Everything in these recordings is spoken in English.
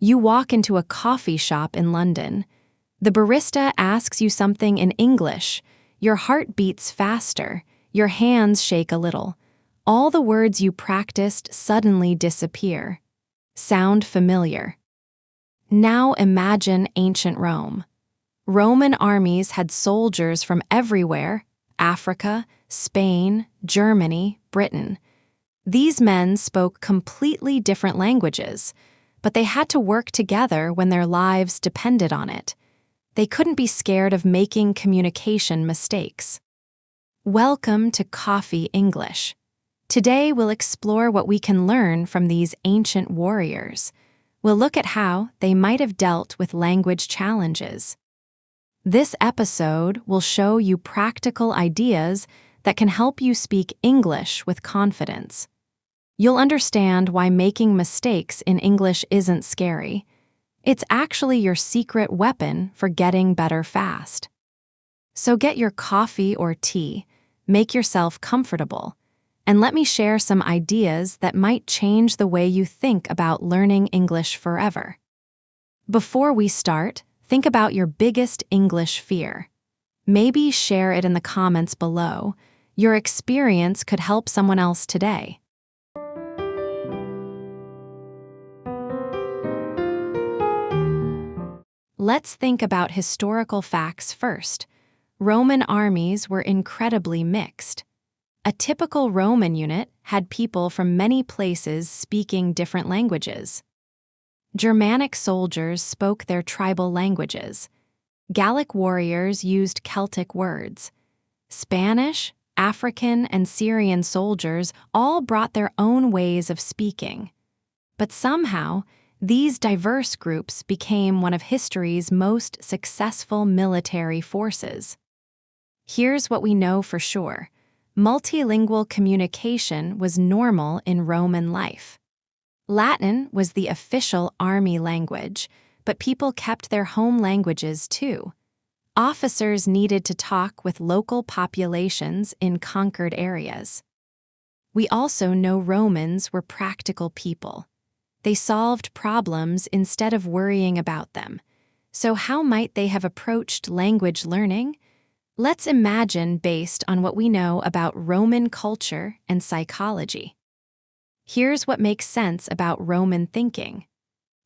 You walk into a coffee shop in London. The barista asks you something in English. Your heart beats faster. Your hands shake a little. All the words you practiced suddenly disappear. Sound familiar? Now imagine ancient Rome. Roman armies had soldiers from everywhere: Africa, Spain, Germany, Britain. These men spoke completely different languages, but they had to work together when their lives depended on it. They couldn't be scared of making communication mistakes. Welcome to Coffee English. Today we'll explore what we can learn from these ancient warriors. We'll look at how they might have dealt with language challenges. This episode will show you practical ideas that can help you speak English with confidence. You'll understand why making mistakes in English isn't scary. It's actually your secret weapon for getting better fast. So get your coffee or tea, make yourself comfortable, and let me share some ideas that might change the way you think about learning English forever. Before we start, think about your biggest English fear. Maybe share it in the comments below. Your experience could help someone else today. Let's think about historical facts first. Roman armies were incredibly mixed. A typical Roman unit had people from many places speaking different languages. Germanic soldiers spoke their tribal languages. Gallic warriors used Celtic words. Spanish, African, and Syrian soldiers all brought their own ways of speaking. But somehow, these diverse groups became one of history's most successful military forces. Here's what we know for sure. Multilingual communication was normal in Roman life. Latin was the official army language, but people kept their home languages too. Officers needed to talk with local populations in conquered areas. We also know Romans were practical people. They solved problems instead of worrying about them. So how might they have approached language learning? Let's imagine based on what we know about Roman culture and psychology. Here's what makes sense about Roman thinking.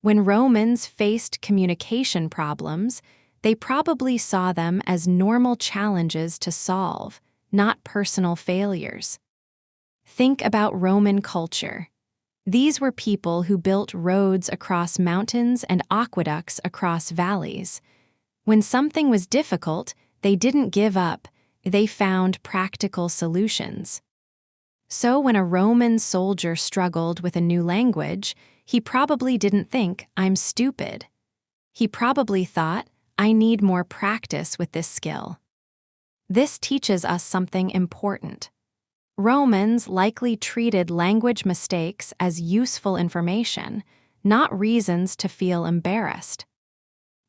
When Romans faced communication problems, they probably saw them as normal challenges to solve, not personal failures. Think about Roman culture. These were people who built roads across mountains and aqueducts across valleys. When something was difficult, they didn't give up. They found practical solutions. So when a Roman soldier struggled with a new language, he probably didn't think, "I'm stupid." He probably thought, "I need more practice with this skill." This teaches us something important. Romans likely treated language mistakes as useful information, not reasons to feel embarrassed.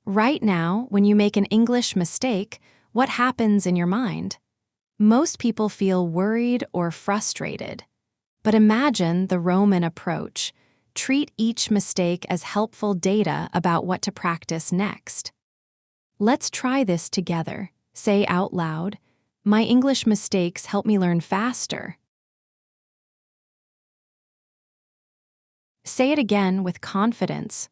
Right now, when you make an English mistake, what happens in your mind? Most people feel worried or frustrated. But imagine the Roman approach. Treat each mistake as helpful data about what to practice next. Let's try this together. Say out loud, "My English mistakes help me learn faster." Say it again with confidence.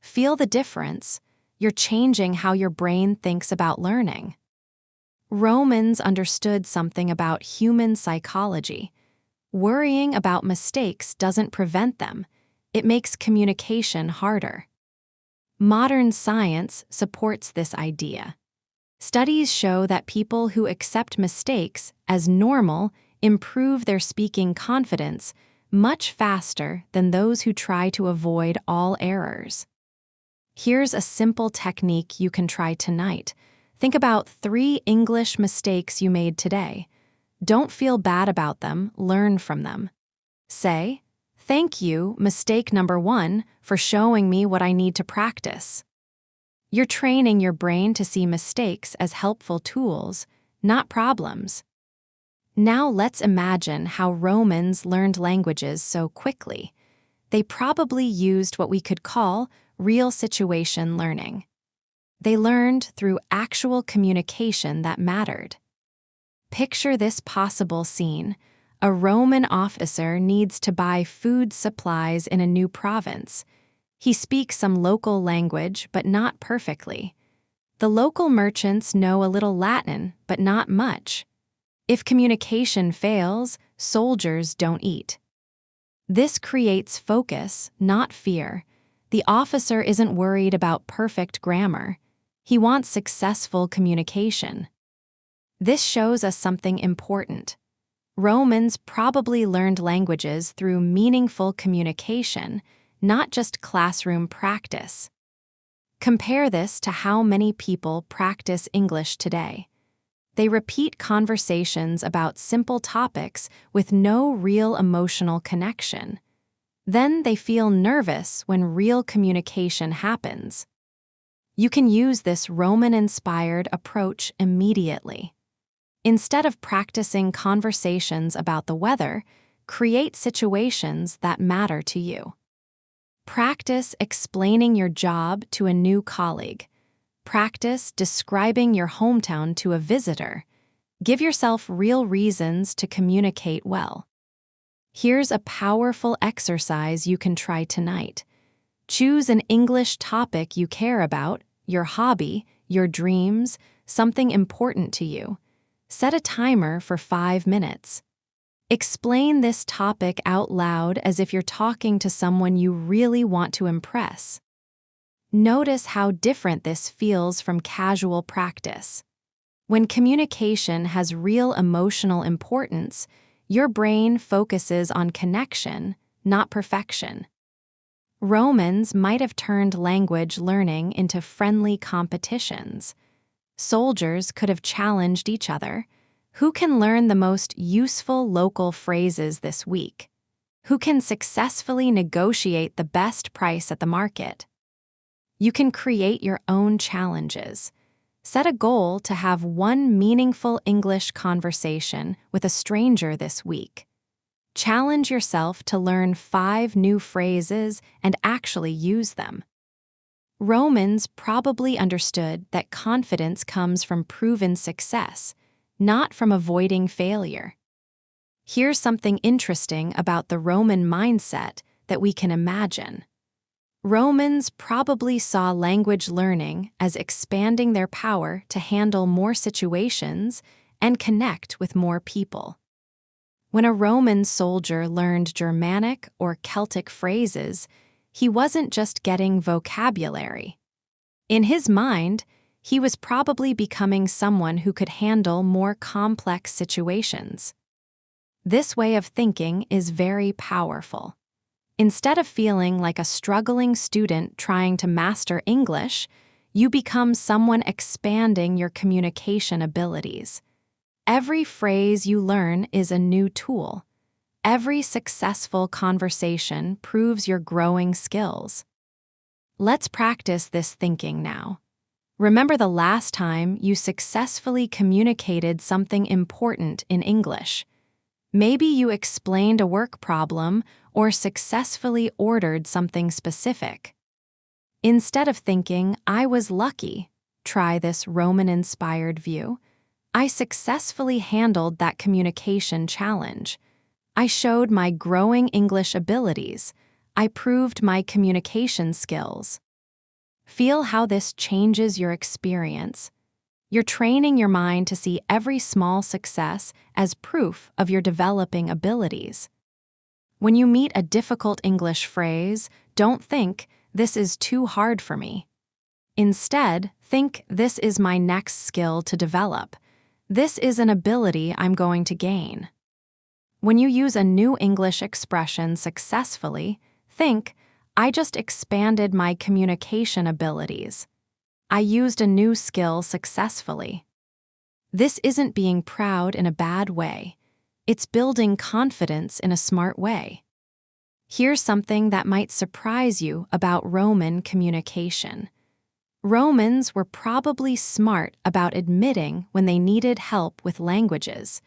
Feel the difference. You're changing how your brain thinks about learning. Romans understood something about human psychology. Worrying about mistakes doesn't prevent them. It makes communication harder. Modern science supports this idea. Studies show that people who accept mistakes as normal improve their speaking confidence much faster than those who try to avoid all errors. Here's a simple technique you can try tonight. Think about 3 English mistakes you made today. Don't feel bad about them, learn from them. Say, "Thank you, mistake number 1, for showing me what I need to practice." You're training your brain to see mistakes as helpful tools, not problems. Now let's imagine how Romans learned languages so quickly. They probably used what we could call real situation learning. They learned through actual communication that mattered. Picture this possible scene. A Roman officer needs to buy food supplies in a new province. He speaks some local language, but not perfectly. The local merchants know a little Latin, but not much. If communication fails, soldiers don't eat. This creates focus, not fear. The officer isn't worried about perfect grammar. He wants successful communication. This shows us something important. Romans probably learned languages through meaningful communication, not just classroom practice. Compare this to how many people practice English today. They repeat conversations about simple topics with no real emotional connection. Then they feel nervous when real communication happens. You can use this Roman-inspired approach immediately. Instead of practicing conversations about the weather, create situations that matter to you. Practice explaining your job to a new colleague. Practice describing your hometown to a visitor. Give yourself real reasons to communicate well. Here's a powerful exercise you can try tonight. Choose an English topic you care about, your hobby, your dreams, something important to you. Set a timer for 5 minutes. Explain this topic out loud as if you're talking to someone you really want to impress. Notice how different this feels from casual practice. When communication has real emotional importance, your brain focuses on connection, not perfection. Romans might have turned language learning into friendly competitions. Soldiers could have challenged each other. Who can learn the most useful local phrases this week? Who can successfully negotiate the best price at the market? You can create your own challenges. Set a goal to have one meaningful English conversation with a stranger this week. Challenge yourself to learn 5 new phrases and actually use them. Romans probably understood that confidence comes from proven success, not from avoiding failure. Here's something interesting about the Roman mindset that we can imagine. Romans probably saw language learning as expanding their power to handle more situations and connect with more people. When a Roman soldier learned Germanic or Celtic phrases, he wasn't just getting vocabulary. In his mind, he was probably becoming someone who could handle more complex situations. This way of thinking is very powerful. Instead of feeling like a struggling student trying to master English, you become someone expanding your communication abilities. Every phrase you learn is a new tool. Every successful conversation proves your growing skills. Let's practice this thinking now. Remember the last time you successfully communicated something important in English. Maybe you explained a work problem or successfully ordered something specific. Instead of thinking, "I was lucky," try this Roman-inspired view. I successfully handled that communication challenge. I showed my growing English abilities. I proved my communication skills. Feel how this changes your experience. You're training your mind to see every small success as proof of your developing abilities. When you meet a difficult English phrase, don't think, "This is too hard for me." Instead, think, "This is my next skill to develop. This is an ability I'm going to gain." When you use a new English expression successfully, think, "I just expanded my communication abilities. I used a new skill successfully." This isn't being proud in a bad way. It's building confidence in a smart way. Here's something that might surprise you about Roman communication. Romans were probably smart about admitting when they needed help with languages.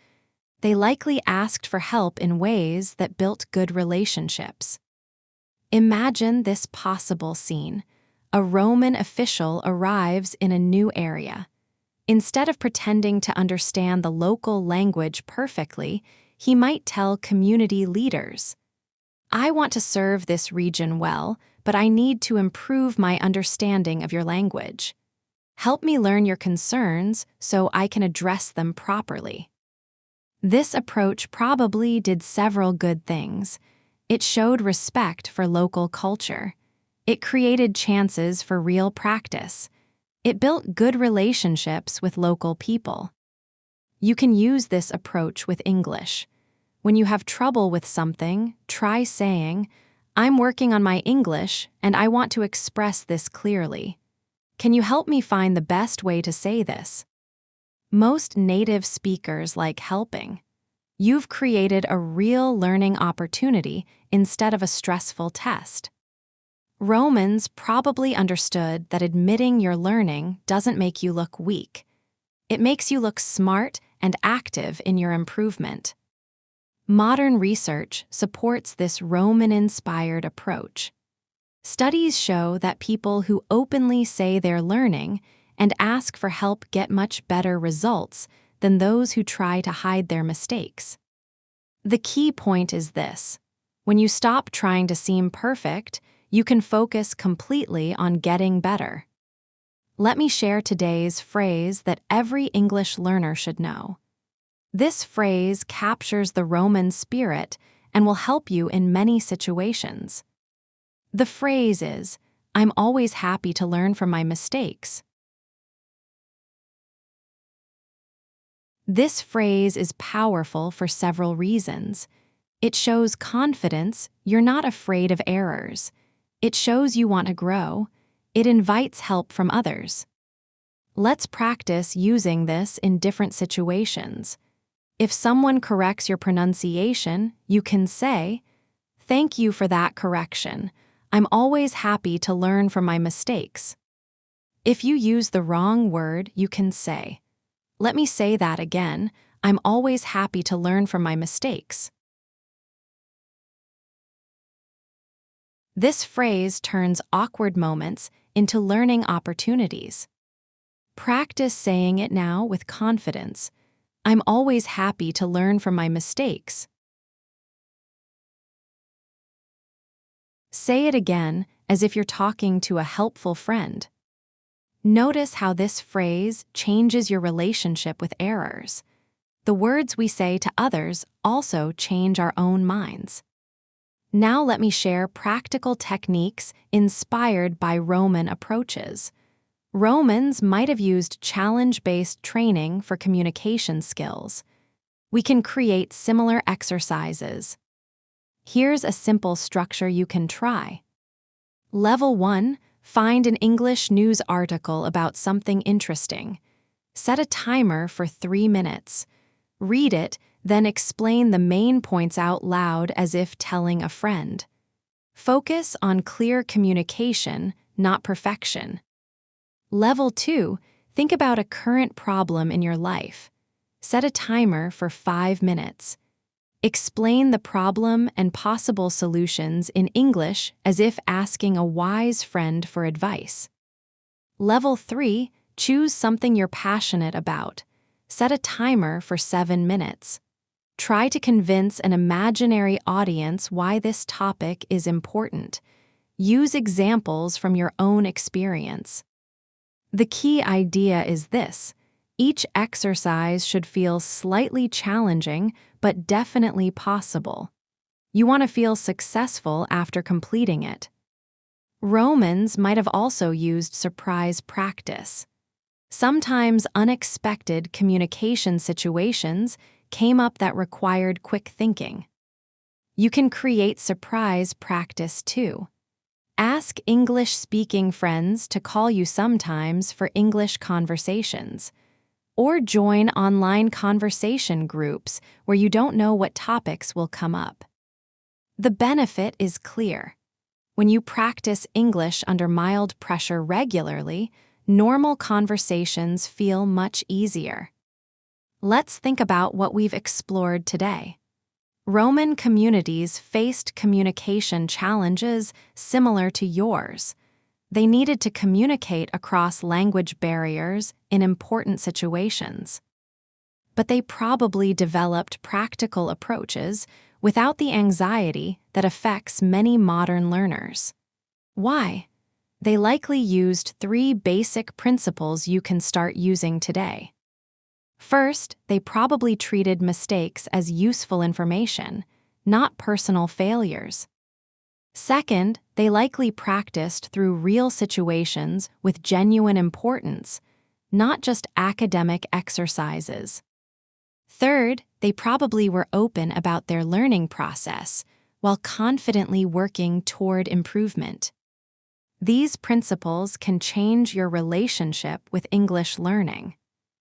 They likely asked for help in ways that built good relationships. Imagine this possible scene. A Roman official arrives in a new area. Instead of pretending to understand the local language perfectly, he might tell community leaders, "I want to serve this region well, but I need to improve my understanding of your language. Help me learn your concerns so I can address them properly." This approach probably did several good things. It showed respect for local culture. It created chances for real practice. It built good relationships with local people. You can use this approach with English. When you have trouble with something, try saying, "I'm working on my English and I want to express this clearly. Can you help me find the best way to say this?" Most native speakers like helping. You've created a real learning opportunity instead of a stressful test. Romans probably understood that admitting you're learning doesn't make you look weak. It makes you look smart and active in your improvement. Modern research supports this Roman-inspired approach. Studies show that people who openly say they're learning and ask for help get much better results than those who try to hide their mistakes. The key point is this: when you stop trying to seem perfect, you can focus completely on getting better. Let me share today's phrase that every English learner should know. This phrase captures the Roman spirit and will help you in many situations. The phrase is, "I'm always happy to learn from my mistakes." This phrase is powerful for several reasons. It shows confidence, you're not afraid of errors. It shows you want to grow. It invites help from others. Let's practice using this in different situations. If someone corrects your pronunciation, you can say, "Thank you for that correction. I'm always happy to learn from my mistakes." If you use the wrong word, you can say, "Let me say that again. I'm always happy to learn from my mistakes." This phrase turns awkward moments into learning opportunities. Practice saying it now with confidence. "I'm always happy to learn from my mistakes." Say it again as if you're talking to a helpful friend. Notice how this phrase changes your relationship with errors. The words we say to others also change our own minds. Now let me share practical techniques inspired by Roman approaches. Romans might have used challenge-based training for communication skills. We can create similar exercises. Here's a simple structure you can try. Level 1, find an English news article about something interesting. Set a timer for 3 minutes. Read it, then explain the main points out loud as if telling a friend. Focus on clear communication, not perfection. Level 2, think about a current problem in your life. Set a timer for 5 minutes. Explain the problem and possible solutions in English as if asking a wise friend for advice. Level 3, choose something you're passionate about. Set a timer for 7 minutes. Try to convince an imaginary audience why this topic is important. Use examples from your own experience. The key idea is this: each exercise should feel slightly challenging, but definitely possible. You want to feel successful after completing it. Romans might have also used surprise practice. Sometimes unexpected communication situations came up that required quick thinking. You can create surprise practice too. Ask English-speaking friends to call you sometimes for English conversations. Or join online conversation groups where you don't know what topics will come up. The benefit is clear. When you practice English under mild pressure regularly, normal conversations feel much easier. Let's think about what we've explored today. Roman communities faced communication challenges similar to yours. They needed to communicate across language barriers in important situations. But they probably developed practical approaches without the anxiety that affects many modern learners. Why? They likely used 3 basic principles you can start using today. First, they probably treated mistakes as useful information, not personal failures. Second, they likely practiced through real situations with genuine importance, not just academic exercises. Third, they probably were open about their learning process while confidently working toward improvement. These principles can change your relationship with English learning.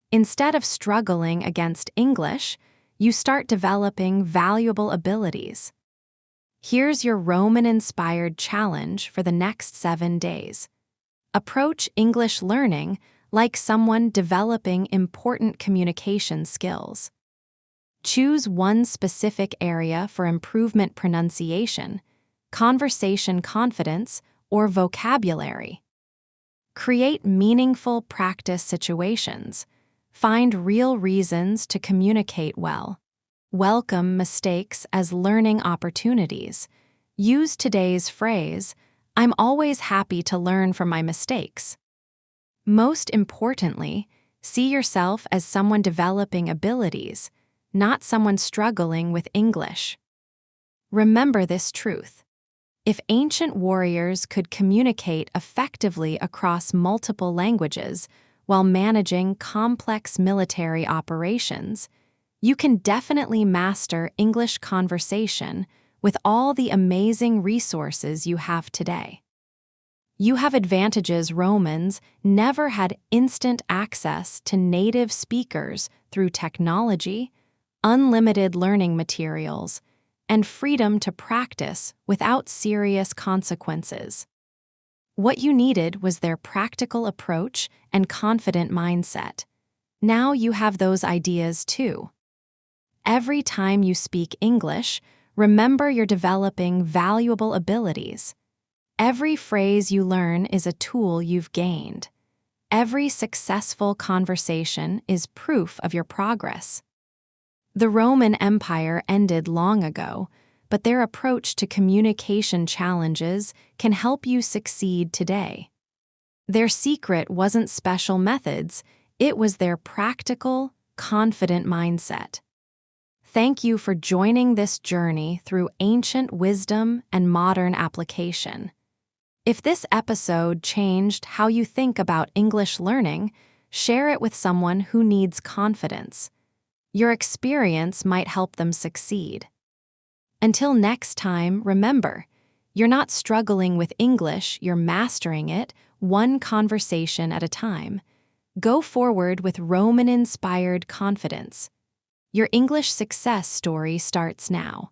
Instead of struggling against English, you start developing valuable abilities. Here's your Roman-inspired challenge for the next 7 days. Approach English learning like someone developing important communication skills. Choose one specific area for improvement: pronunciation, conversation confidence, or vocabulary. Create meaningful practice situations. Find real reasons to communicate well. Welcome mistakes as learning opportunities. Use today's phrase, "I'm always happy to learn from my mistakes." Most importantly, see yourself as someone developing abilities, not someone struggling with English. Remember this truth. If ancient warriors could communicate effectively across multiple languages while managing complex military operations, you can definitely master English conversation with all the amazing resources you have today. You have advantages Romans never had: instant access to native speakers through technology, unlimited learning materials, and freedom to practice without serious consequences. What you needed was their practical approach and confident mindset. Now you have those ideas too. Every time you speak English, remember you're developing valuable abilities. Every phrase you learn is a tool you've gained. Every successful conversation is proof of your progress. The Roman Empire ended long ago, but their approach to communication challenges can help you succeed today. Their secret wasn't special methods, it was their practical, confident mindset. Thank you for joining this journey through ancient wisdom and modern application. If this episode changed how you think about English learning, share it with someone who needs confidence. Your experience might help them succeed. Until next time, remember, you're not struggling with English, you're mastering it, one conversation at a time. Go forward with Roman-inspired confidence. Your English success story starts now.